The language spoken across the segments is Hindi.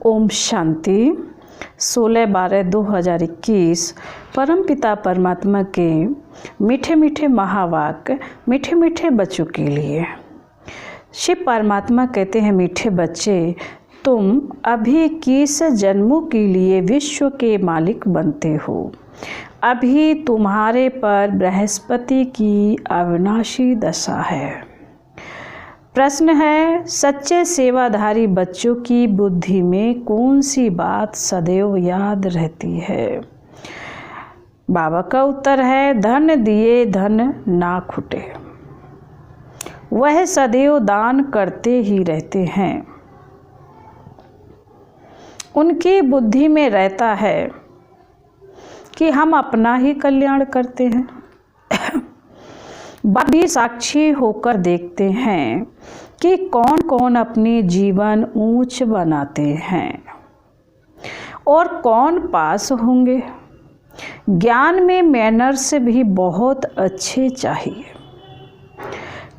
ओम शांति। 16/12/2021 परमपिता परमात्मा के मीठे मीठे महावाक्य मीठे मीठे बच्चों के लिए। शिव परमात्मा कहते हैं, मीठे बच्चे, तुम अभी किस जन्मों के लिए विश्व के मालिक बनते हो। अभी तुम्हारे पर बृहस्पति की अविनाशी दशा है। प्रश्न है, सच्चे सेवाधारी बच्चों की बुद्धि में कौन सी बात सदैव याद रहती है। बाबा का उत्तर है, धन दिए धन ना खुटे। वह सदैव दान करते ही रहते हैं। उनकी बुद्धि में रहता है कि हम अपना ही कल्याण करते हैं। बाप भी साक्षी होकर देखते हैं कि कौन कौन अपनी जीवन ऊंच बनाते हैं और कौन पास होंगे। ज्ञान में मैनर्स भी बहुत अच्छे चाहिए।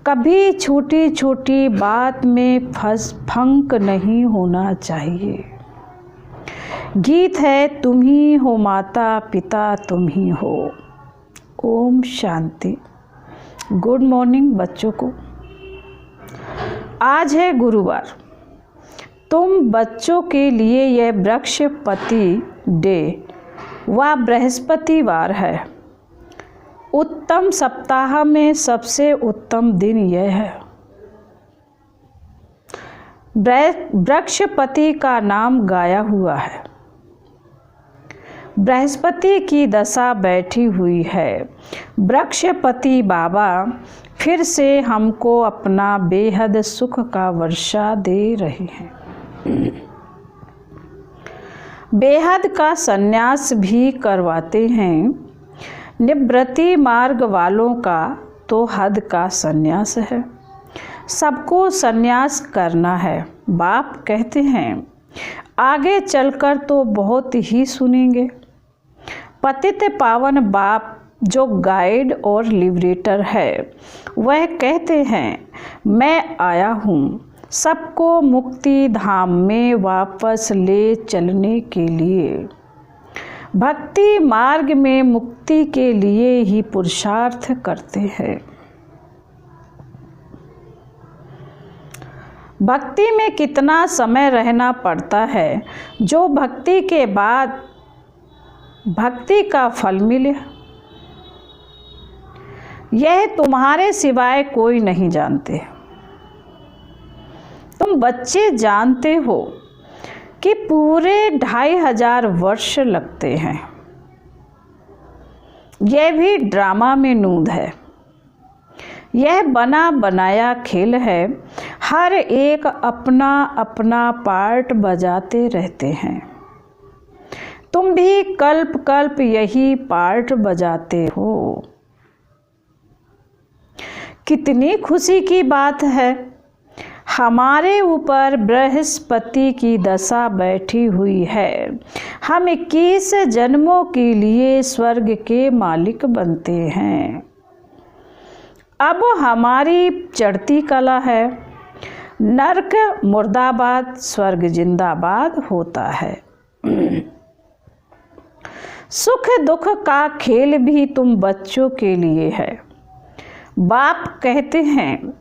कभी छोटी छोटी बात में फंक नहीं होना चाहिए। गीत है, तुम ही हो माता पिता, तुम ही हो। ओम शांति। गुड मॉर्निंग बच्चों को। आज है गुरुवार। तुम बच्चों के लिए यह बृहस्पति डे व बृहस्पतिवार है। उत्तम सप्ताह में सबसे उत्तम दिन यह है। बृहस्पति का नाम गाया हुआ है। बृहस्पति की दशा बैठी हुई है। बृहस्पति बाबा फिर से हमको अपना बेहद सुख का वर्षा दे रहे हैं। बेहद का संन्यास भी करवाते हैं। निवृत्ति मार्ग वालों का तो हद का संन्यास है। सबको संन्यास करना है। बाप कहते हैं, आगे चलकर तो बहुत ही सुनेंगे। पतित पावन बाप जो गाइड और लिबरेटर है, वह कहते हैं, मैं आया हूँ सबको मुक्ति धाम में वापस ले चलने के लिए। भक्ति मार्ग में मुक्ति के लिए ही पुरुषार्थ करते हैं। भक्ति में कितना समय रहना पड़ता है, जो भक्ति के बाद भक्ति का फल मिले, यह तुम्हारे सिवाय कोई नहीं जानते। तुम बच्चे जानते हो कि पूरे 2500 वर्ष लगते हैं। यह भी ड्रामा में नूंद है। यह बना बनाया खेल है। हर एक अपना अपना पार्ट बजाते रहते हैं। तुम भी कल्प कल्प यही पार्ट बजाते हो। कितनी खुशी की बात है। हमारे ऊपर बृहस्पति की दशा बैठी हुई है। हम 21 जन्मों के लिए स्वर्ग के मालिक बनते हैं। अब हमारी चढ़ती कला है। नरक मुर्दाबाद, स्वर्ग जिंदाबाद होता है। सुख दुख का खेल भी तुम बच्चों के लिए है। बाप कहते हैं,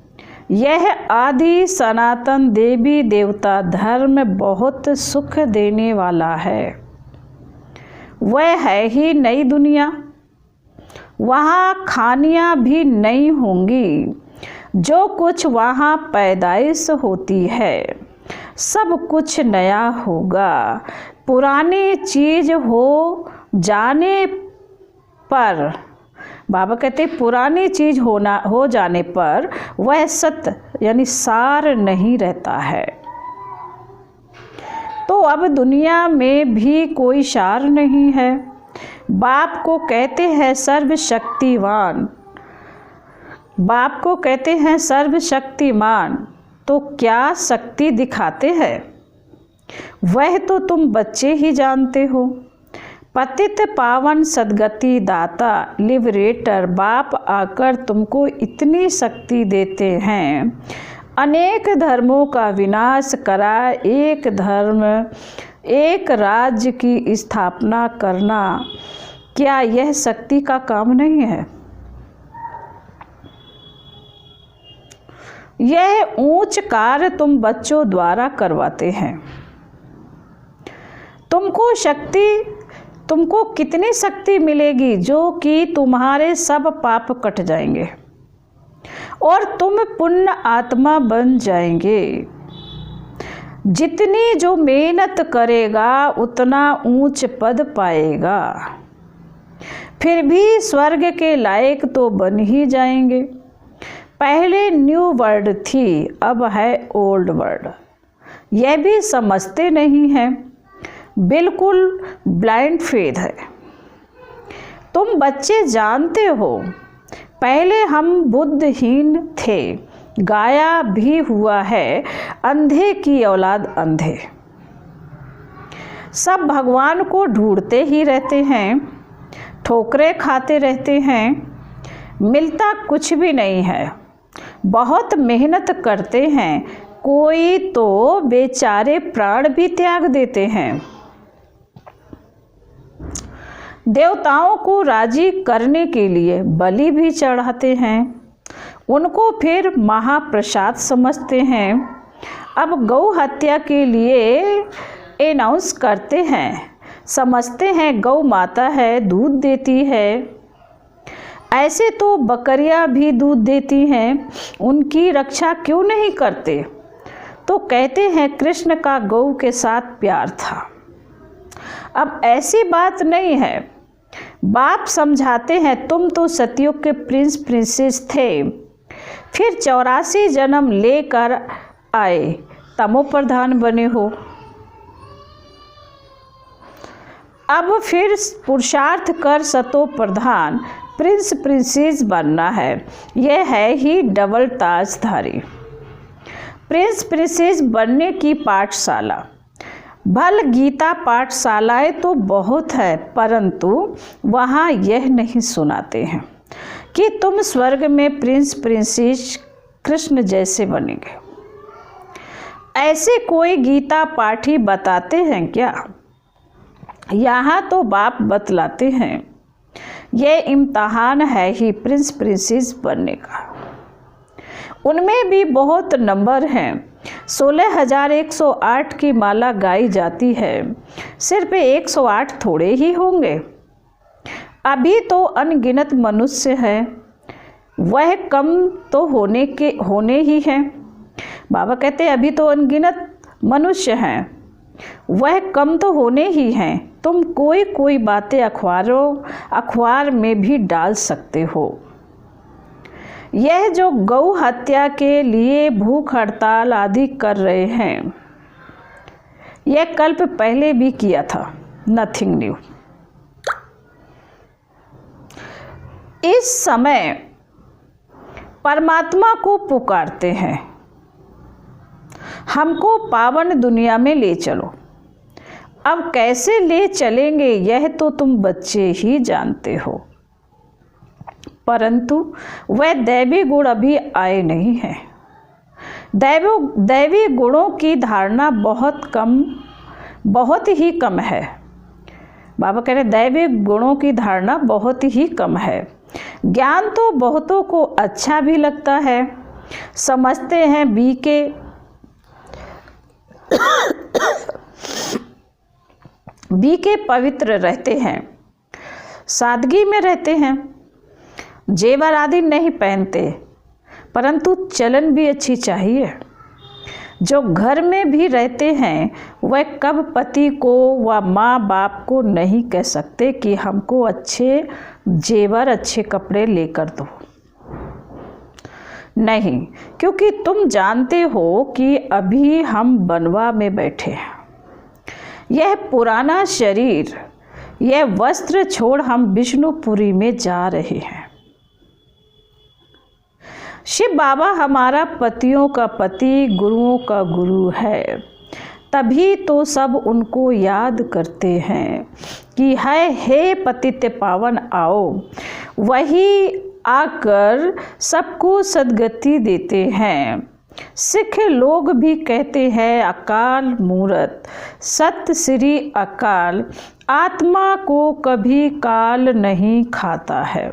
यह आदि सनातन देवी देवता धर्म बहुत सुख देने वाला है। वह है ही नई दुनिया। वहाँ खानियाँ भी नई होंगी। जो कुछ वहाँ पैदाइश होती है, सब कुछ नया होगा। पुरानी चीज़ हो जाने पर, बाबा कहते पुरानी चीज़ हो जाने पर वह सत्य यानी सार नहीं रहता है। तो अब दुनिया में भी कोई सार नहीं है। बाप को कहते हैं सर्वशक्तिवान। बाप को कहते हैं सर्वशक्तिमान। तो क्या शक्ति दिखाते हैं, वह तो तुम बच्चे ही जानते हो। पतित पावन सद्गति दाता लिबरेटर बाप आकर तुमको इतनी शक्ति देते हैं। अनेक धर्मों का विनाश करा, एक धर्म एक राज्य की स्थापना करना, क्या यह शक्ति का काम नहीं है? यह ऊंच कार्य तुम बच्चों द्वारा करवाते हैं। तुमको कितनी शक्ति मिलेगी जो कि तुम्हारे सब पाप कट जाएंगे और तुम पुण्य आत्मा बन जाएंगे। जितनी जो मेहनत करेगा उतना ऊंच पद पाएगा, फिर भी स्वर्ग के लायक तो बन ही जाएंगे। पहले न्यू वर्ल्ड थी, अब है ओल्ड वर्ल्ड। यह भी समझते नहीं हैं, बिल्कुल ब्लाइंड फेथ है। तुम बच्चे जानते हो, पहले हम बुद्धहीन थे, गाया भी हुआ है अंधे की औलाद अंधे। सब भगवान को ढूंढते ही रहते हैं, ठोकरें खाते रहते हैं, मिलता कुछ भी नहीं है। बहुत मेहनत करते हैं, कोई तो बेचारे प्राण भी त्याग देते हैं। देवताओं को राजी करने के लिए बलि भी चढ़ाते हैं, उनको फिर महाप्रसाद समझते हैं। अब गौ हत्या के लिए अनाउंस करते हैं, समझते हैं गौ माता है, दूध देती है। ऐसे तो बकरियां भी दूध देती हैं, उनकी रक्षा क्यों नहीं करते? तो कहते हैं कृष्ण का गौ के साथ प्यार था। अब ऐसी बात नहीं है। बाप समझाते हैं तुम तो सतयुग के प्रिंस प्रिंसेस थे, फिर 84 जन्म लेकर आए, तमो प्रधान बने हो। अब फिर पुरुषार्थ कर सतो प्रधान प्रिंस प्रिंसेस बनना है। यह है ही डबल ताजधारी। प्रिंस प्रिंसेस बनने की पाठशाला, भल गीता पाठशालाएँ तो बहुत है, परंतु वहाँ यह नहीं सुनाते हैं कि तुम स्वर्ग में प्रिंस प्रिंसेस कृष्ण जैसे बनेंगे। ऐसे कोई गीता पाठी बताते हैं क्या? यहाँ तो बाप बतलाते हैं, यह इम्तहान है ही प्रिंस प्रिंसेस बनने का। उनमें भी बहुत नंबर हैं। 16,108 की माला गाई जाती है, सिर्फ 108 थोड़े ही होंगे। अभी तो अनगिनत मनुष्य हैं, वह कम तो होने ही हैं। बाबा कहते हैं अभी तो अनगिनत मनुष्य हैं, वह कम तो होने ही हैं। तुम कोई बातें अखबार में भी डाल सकते हो। यह जो गौ हत्या के लिए भूख हड़ताल आदि कर रहे हैं, यह कल्प पहले भी किया था, नथिंग न्यू। इस समय परमात्मा को पुकारते हैं, हमको पावन दुनिया में ले चलो। अब कैसे ले चलेंगे यह तो तुम बच्चे ही जानते हो, परंतु वह दैवी गुण अभी आए नहीं हैं। दैवी गुणों की धारणा बहुत ही कम है। बाबा कह रहे दैवी गुणों की धारणा बहुत ही कम है। ज्ञान तो बहुतों को अच्छा भी लगता है, समझते हैं बीके पवित्र रहते हैं, सादगी में रहते हैं, जेवर आदि नहीं पहनते, परंतु चलन भी अच्छी चाहिए। जो घर में भी रहते हैं वह कब पति को व माँ बाप को नहीं कह सकते कि हमको अच्छे जेवर अच्छे कपड़े लेकर दो। नहीं, क्योंकि तुम जानते हो कि अभी हम बनवा में बैठे हैं। यह पुराना शरीर, यह वस्त्र छोड़ हम विष्णुपुरी में जा रहे हैं। शिव बाबा हमारा पतियों का पति, गुरुओं का गुरु है, तभी तो सब उनको याद करते हैं कि हे पतित पावन आओ। वही आकर सबको सद्गति देते हैं। सिख लोग भी कहते हैं अकाल मूरत, सत श्री अकाल, आत्मा को कभी काल नहीं खाता है।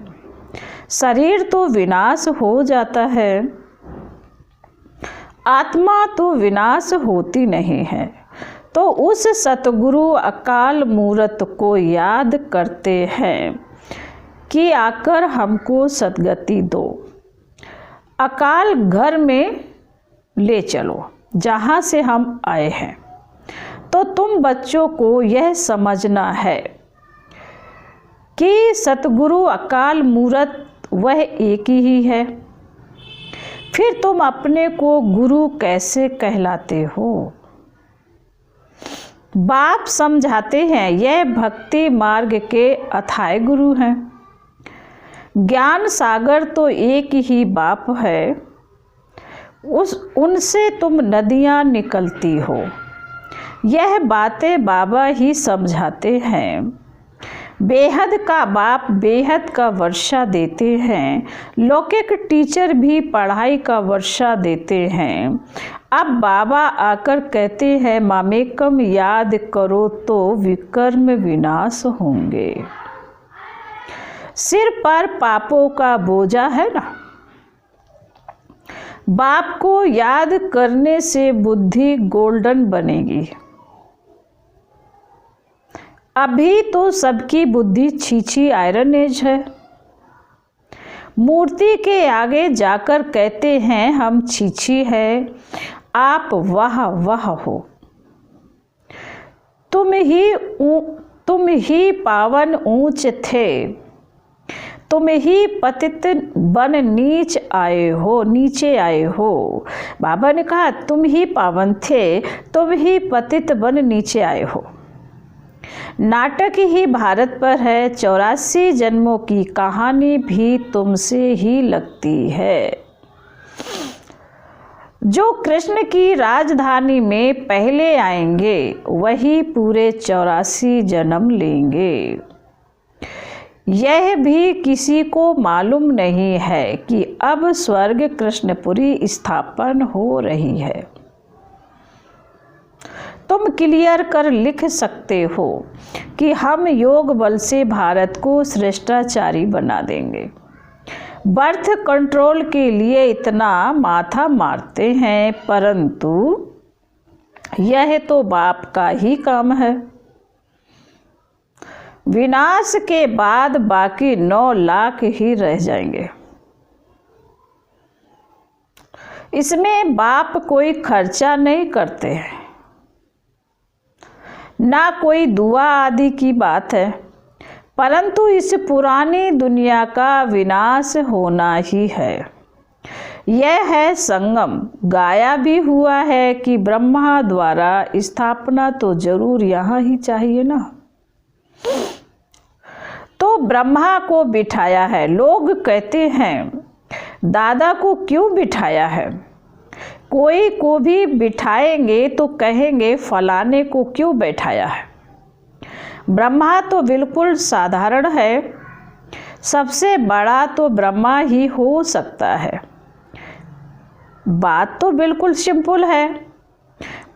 शरीर तो विनाश हो जाता है, आत्मा तो विनाश होती नहीं है। तो उस सतगुरु अकाल मूरत को याद करते हैं कि आकर हमको सद्गति दो। अकाल घर में ले चलो जहाँ से हम आए हैं। तो तुम बच्चों को यह समझना है कि सतगुरु अकाल मूरत वह एक ही है। फिर तुम अपने को गुरु कैसे कहलाते हो? बाप समझाते हैं यह भक्ति मार्ग के अथाह गुरु हैं। ज्ञान सागर तो एक ही बाप है, उनसे तुम नदियाँ निकलती हो। यह बातें बाबा ही समझाते हैं। बेहद का बाप बेहद का वर्षा देते हैं। लौकिक टीचर भी पढ़ाई का वर्षा देते हैं। अब बाबा आकर कहते हैं मामेकम याद करो तो विकर्म विनाश होंगे। सिर पर पापों का बोझा है ना, बाप को याद करने से बुद्धि गोल्डन बनेगी। अभी तो सबकी बुद्धि छीछी आयरन एज है। मूर्ति के आगे जाकर कहते हैं हम छीछी है, आप वाह वाह हो। तुम ही पावन ऊंच थे, तुम ही पतित बन नीचे आए हो। बाबा ने कहा तुम ही पावन थे, तुम ही पतित बन नीचे आए हो। नाटक ही भारत पर है, 84 जन्मों की कहानी भी तुमसे ही लगती है। जो कृष्ण की राजधानी में पहले आएंगे वही पूरे 84 जन्म लेंगे। यह भी किसी को मालूम नहीं है कि अब स्वर्ग कृष्णपुरी स्थापन हो रही है। तुम क्लियर कर लिख सकते हो कि हम योग बल से भारत को श्रेष्ठाचारी बना देंगे। बर्थ कंट्रोल के लिए इतना माथा मारते हैं, परंतु यह तो बाप का ही काम है। विनाश के बाद बाकी 9 लाख ही रह जाएंगे। इसमें बाप कोई खर्चा नहीं करते हैं, ना कोई दुआ आदि की बात है, परंतु इस पुरानी दुनिया का विनाश होना ही है। यह है संगम। गाया भी हुआ है कि ब्रह्मा द्वारा स्थापना तो जरूर यहाँ ही चाहिए ना। तो ब्रह्मा को बिठाया है। लोग कहते हैं दादा को क्यों बिठाया है? कोई को भी बिठाएंगे तो कहेंगे फलाने को क्यों बैठाया है। ब्रह्मा तो बिल्कुल साधारण है, सबसे बड़ा तो ब्रह्मा ही हो सकता है। बात तो बिल्कुल सिंपल है,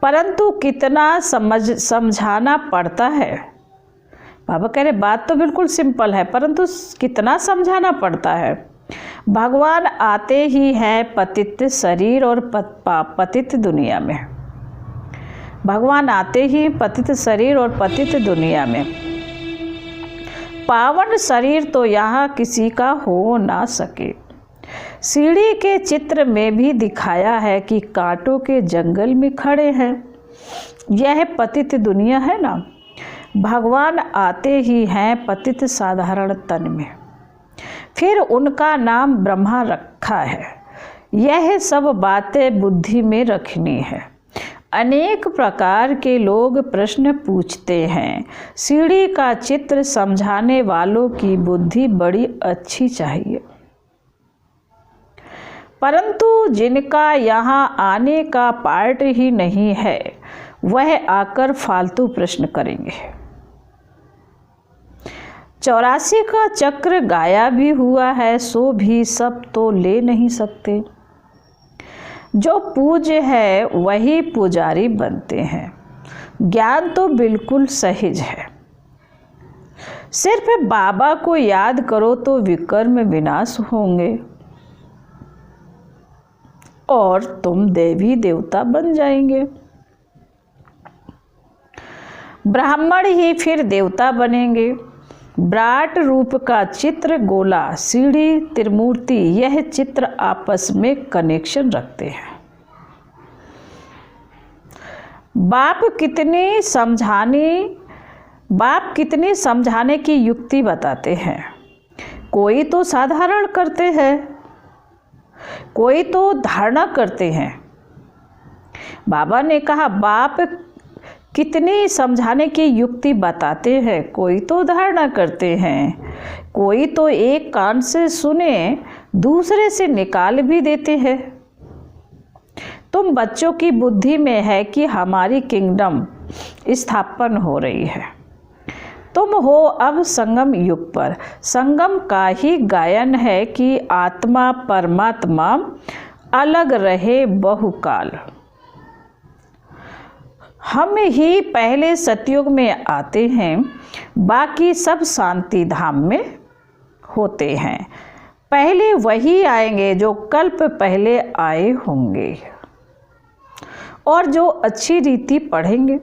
परंतु कितना समझाना पड़ता है। बाबा कह रहे बात तो बिल्कुल सिंपल है, परंतु कितना समझाना पड़ता है। भगवान आते ही हैं पतित शरीर और पतित दुनिया में। भगवान आते ही पतित शरीर और पतित दुनिया में। पावन शरीर तो यहाँ किसी का हो ना सके। सीढ़ी के चित्र में भी दिखाया है कि कांटों के जंगल में खड़े हैं। यह पतित दुनिया है ना। भगवान आते ही हैं पतित साधारण तन में, फिर उनका नाम ब्रह्मा रखा है। यह सब बातें बुद्धि में रखनी है। अनेक प्रकार के लोग प्रश्न पूछते हैं। सीढ़ी का चित्र समझाने वालों की बुद्धि बड़ी अच्छी चाहिए, परंतु जिनका यहाँ आने का पार्ट ही नहीं है वह आकर फालतू प्रश्न करेंगे। 84 का चक्र गाया भी हुआ है, सो भी सब तो ले नहीं सकते। जो पूज्य है वही पुजारी बनते हैं। ज्ञान तो बिल्कुल सहज है। सिर्फ बाबा को याद करो तो विकर्म विनाश होंगे और तुम देवी देवता बन जाएंगे। ब्राह्मण ही फिर देवता बनेंगे। विराट रूप का चित्र, गोला, सीढ़ी, त्रिमूर्ति, यह चित्र आपस में कनेक्शन रखते हैं। बाप कितनी समझाने की युक्ति बताते हैं। कोई तो साधारण करते हैं, कोई तो धारणा करते हैं। बाबा ने कहा बाप कितनी समझाने की युक्ति बताते हैं, कोई तो धारणा करते हैं, कोई तो एक कान से सुने दूसरे से निकाल भी देते हैं। तुम बच्चों की बुद्धि में है कि हमारी किंगडम स्थापन हो रही है। तुम हो अब संगम युग पर। संगम का ही गायन है कि आत्मा परमात्मा अलग रहे बहुकाल। हम ही पहले सतयुग में आते हैं, बाकी सब शांति धाम में होते हैं। पहले वही आएंगे जो कल्प पहले आए होंगे और जो अच्छी रीति पढ़ेंगे।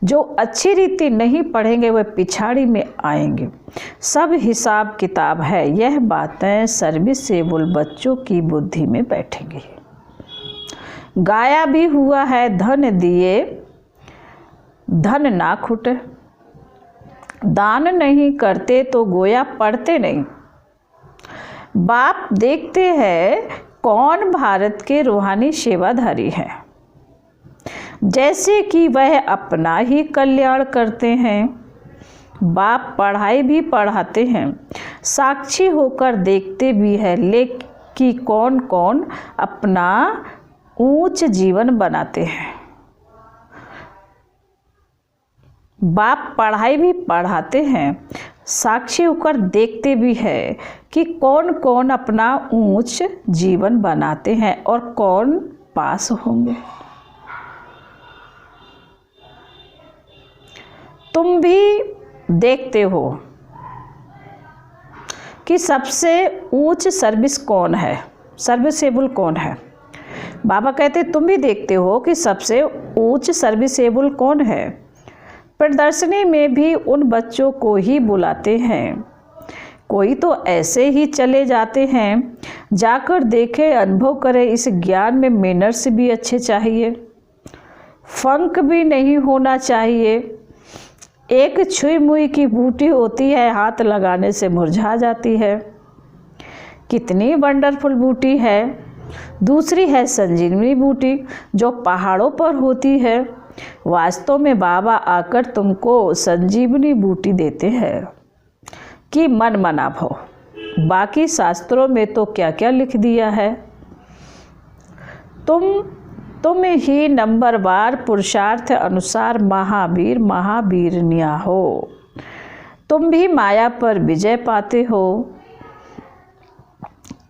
जो अच्छी रीति नहीं पढ़ेंगे वह पिछाड़ी में आएंगे। सब हिसाब किताब है। यह बातें सर्विसेबल बच्चों की बुद्धि में बैठेंगी। गाया भी हुआ है, धन दिए धन ना खुटे। दान नहीं करते तो गोया पढ़ते नहीं। बाप देखते हैं कौन भारत के रूहानी सेवाधारी हैं, जैसे कि वह अपना ही कल्याण करते हैं। बाप पढ़ाई भी पढ़ाते हैं, साक्षी होकर देखते भी है कि कौन कौन अपना ऊंच जीवन बनाते हैं। बाप पढ़ाई भी पढ़ाते हैं, साक्षी होकर देखते भी है कि कौन कौन अपना ऊंच जीवन बनाते हैं और कौन पास होंगे। तुम भी देखते हो कि सबसे ऊंच सर्विस कौन है, सर्विसेबल कौन है। बाबा कहते तुम भी देखते हो कि सबसे ऊंच सर्विसेबल कौन है। प्रदर्शनी में भी उन बच्चों को ही बुलाते हैं। कोई तो ऐसे ही चले जाते हैं, जाकर देखे, अनुभव करें। इस ज्ञान में मैनर्स भी अच्छे चाहिए, फंक भी नहीं होना चाहिए। एक छुई मुई की बूटी होती है, हाथ लगाने से मुरझा जाती है। कितनी वंडरफुल बूटी है। दूसरी है संजीवनी बूटी जो पहाड़ों पर होती है। वास्तव में बाबा आकर तुमको संजीवनी बूटी देते हैं कि मन मना भो। बाकी शास्त्रों में तो क्या क्या लिख दिया है। तुम ही नंबरवार पुरुषार्थ अनुसार महावीर महावीरनिया हो। तुम भी माया पर विजय पाते हो।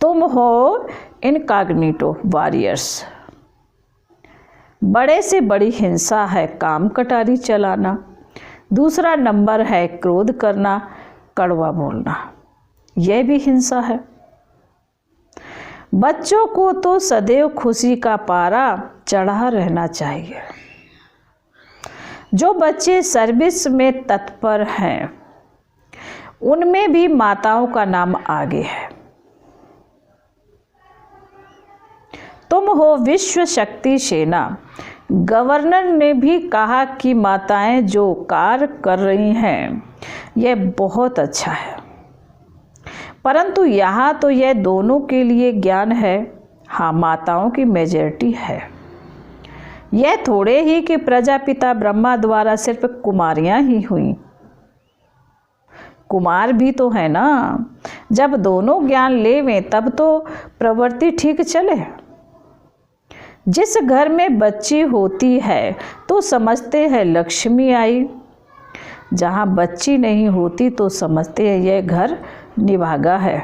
तुम हो इनकॉग्निटो वॉरियर्स। बड़े से बड़ी हिंसा है काम कटारी चलाना। दूसरा नंबर है क्रोध करना, कड़वा बोलना, यह भी हिंसा है। बच्चों को तो सदैव खुशी का पारा चढ़ा रहना चाहिए। जो बच्चे सर्विस में तत्पर हैं उनमें भी माताओं का नाम आगे है। तुम हो विश्व शक्ति सेना। गवर्नर ने भी कहा कि माताएं जो कार्य कर रही हैं यह बहुत अच्छा है, परंतु यहाँ तो यह दोनों के लिए ज्ञान है। हाँ, माताओं की मेजॉरिटी है। यह थोड़े ही कि प्रजापिता ब्रह्मा द्वारा सिर्फ कुमारियाँ ही हुई, कुमार भी तो है ना। जब दोनों ज्ञान लेवें तब तो प्रवृत्ति ठीक चले। जिस घर में बच्ची होती है तो समझते हैं लक्ष्मी आई, जहाँ बच्ची नहीं होती तो समझते हैं यह घर निभागा है।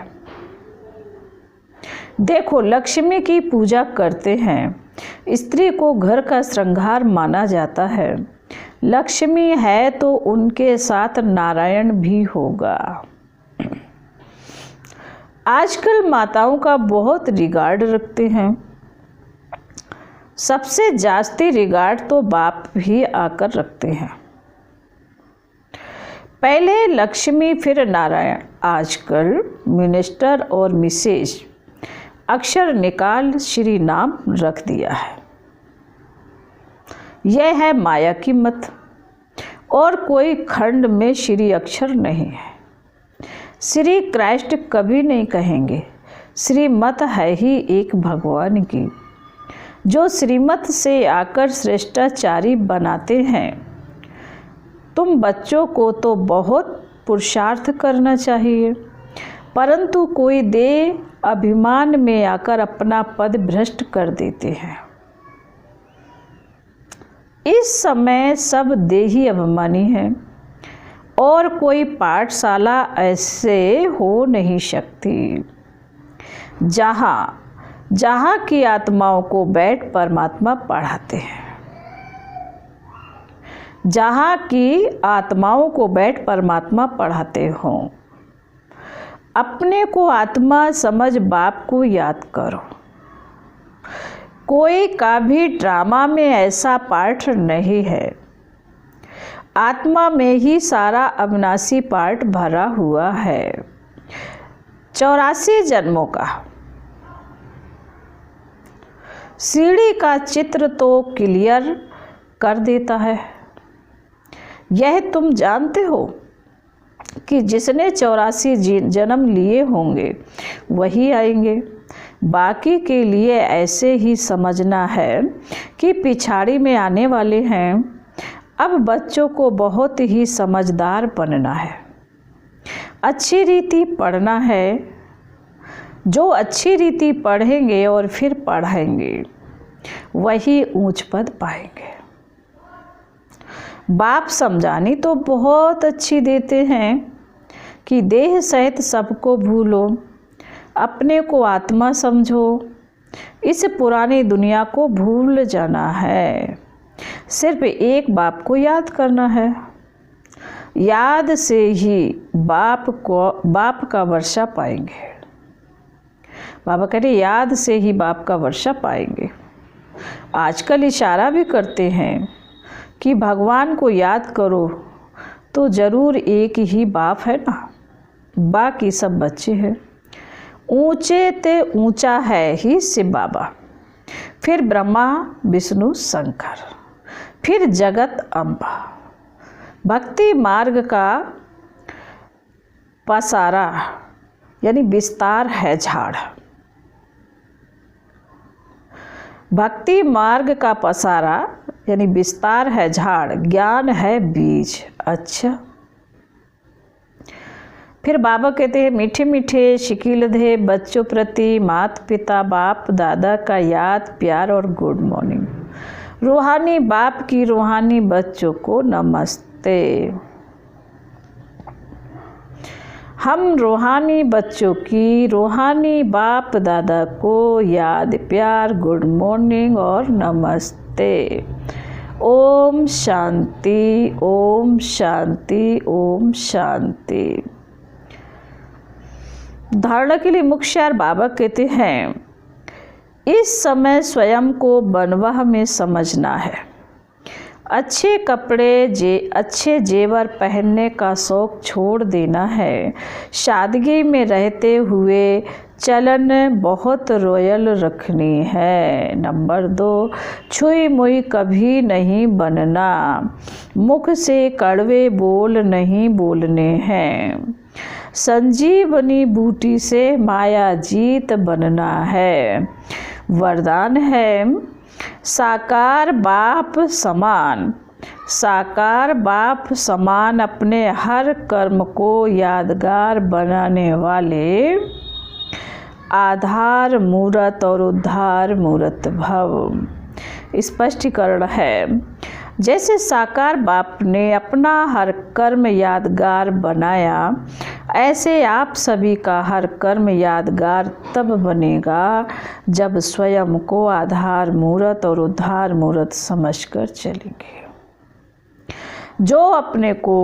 देखो, लक्ष्मी की पूजा करते हैं। स्त्री को घर का श्रृंगार माना जाता है। लक्ष्मी है तो उनके साथ नारायण भी होगा। आजकल माताओं का बहुत रिगार्ड रखते हैं। सबसे जास्ती रिगार्ड तो बाप भी आकर रखते हैं। पहले लक्ष्मी फिर नारायण। आजकल मिनिस्टर और मिसेज अक्षर निकाल श्री नाम रख दिया है। यह है माया की मत, और कोई खंड में श्री अक्षर नहीं है। श्री क्राइस्ट कभी नहीं कहेंगे। श्रीमत है ही एक भगवान की, जो श्रीमत से आकर श्रेष्ठाचारी बनाते हैं। तुम बच्चों को तो बहुत पुरुषार्थ करना चाहिए, परंतु कोई देह अभिमान में आकर अपना पद भ्रष्ट कर देते हैं। इस समय सब देही अभिमानी हैं, और कोई पाठशाला ऐसे हो नहीं सकती जहाँ की आत्माओं को बैठ परमात्मा पढ़ाते हैं। जहाँ की आत्माओं को बैठ परमात्मा पढ़ाते हों। अपने को आत्मा समझ बाप को याद करो। कोई का भी ड्रामा में ऐसा पार्ट नहीं है। आत्मा में ही सारा अविनाशी पार्ट भरा हुआ है। 84 जन्मों का सीढ़ी का चित्र तो क्लियर कर देता है। यह तुम जानते हो कि जिसने 84 जन्म लिए होंगे वही आएंगे। बाकी के लिए ऐसे ही समझना है कि पिछाड़ी में आने वाले हैं। अब बच्चों को बहुत ही समझदार बनना है। अच्छी रीति पढ़ना है। जो अच्छी रीति पढ़ेंगे और फिर पढ़ाएंगे वही ऊंच पद पाएंगे। बाप समझानी तो बहुत अच्छी देते हैं कि देह सहित सबको भूलो, अपने को आत्मा समझो, इस पुरानी दुनिया को भूल जाना है। सिर्फ एक बाप को याद करना है। याद से ही बाप का वर्षा पाएंगे। बाबा कह रहे याद से ही बाप का वर्षा पाएंगे। आजकल इशारा भी करते हैं कि भगवान को याद करो, तो ज़रूर एक ही बाप है ना, बाकी सब बच्चे हैं। ऊंचे ते ऊंचा है ही शिव बाबा, फिर ब्रह्मा विष्णु शंकर, फिर जगत अम्बा। भक्ति मार्ग का पसारा यानी विस्तार है झाड़। भक्ति मार्ग का पसारा यानी विस्तार है झाड़, ज्ञान है बीज। अच्छा, फिर बाबा कहते हैं मीठे मीठे शिकीलधे बच्चों प्रति माता पिता बाप दादा का याद प्यार और गुड मॉर्निंग। रूहानी बाप की रूहानी बच्चों को नमस्ते। हम रूहानी बच्चों की रूहानी बाप दादा को याद प्यार गुड मॉर्निंग और नमस्ते। ओम शांति ओम शांति ओम शांति। धारणा के लिए मुख्य बाबा कहते हैं इस समय स्वयं को बनवाह में समझना है। अच्छे कपड़े अच्छे जेवर पहनने का शौक छोड़ देना है। सादगी में रहते हुए चलन बहुत रॉयल रखनी है। नंबर 2, छुई मुई कभी नहीं बनना। मुख से कड़वे बोल नहीं बोलने हैं। संजीवनी बूटी से माया जीत बनना है। वरदान है साकार बाप समान। साकार बाप समान अपने हर कर्म को यादगार बनाने वाले आधार मूर्त और उद्धार मूर्त भव। स्पष्टीकरण है जैसे साकार बाप ने अपना हर कर्म यादगार बनाया, ऐसे आप सभी का हर कर्म यादगार तब बनेगा जब स्वयं को आधार मूर्त और उद्धार मूर्त समझकर चलेंगे। जो अपने को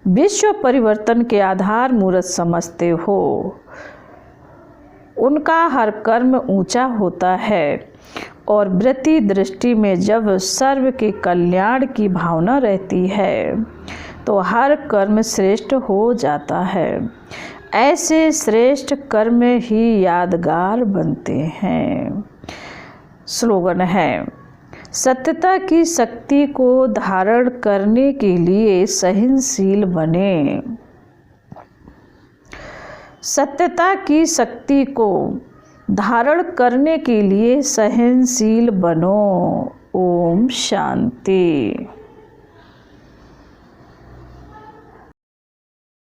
विश्व परिवर्तन के आधार मूर्त समझते हो, उनका हर कर्म ऊंचा होता है और वृत्ति दृष्टि में जब सर्व के कल्याण की भावना रहती है तो हर कर्म श्रेष्ठ हो जाता है। ऐसे श्रेष्ठ कर्म ही यादगार बनते हैं। स्लोगन है, सत्यता की शक्ति को धारण करने के लिए सहनशील बने। सत्यता की शक्ति को धारण करने के लिए सहनशील बनो। ओम शांति।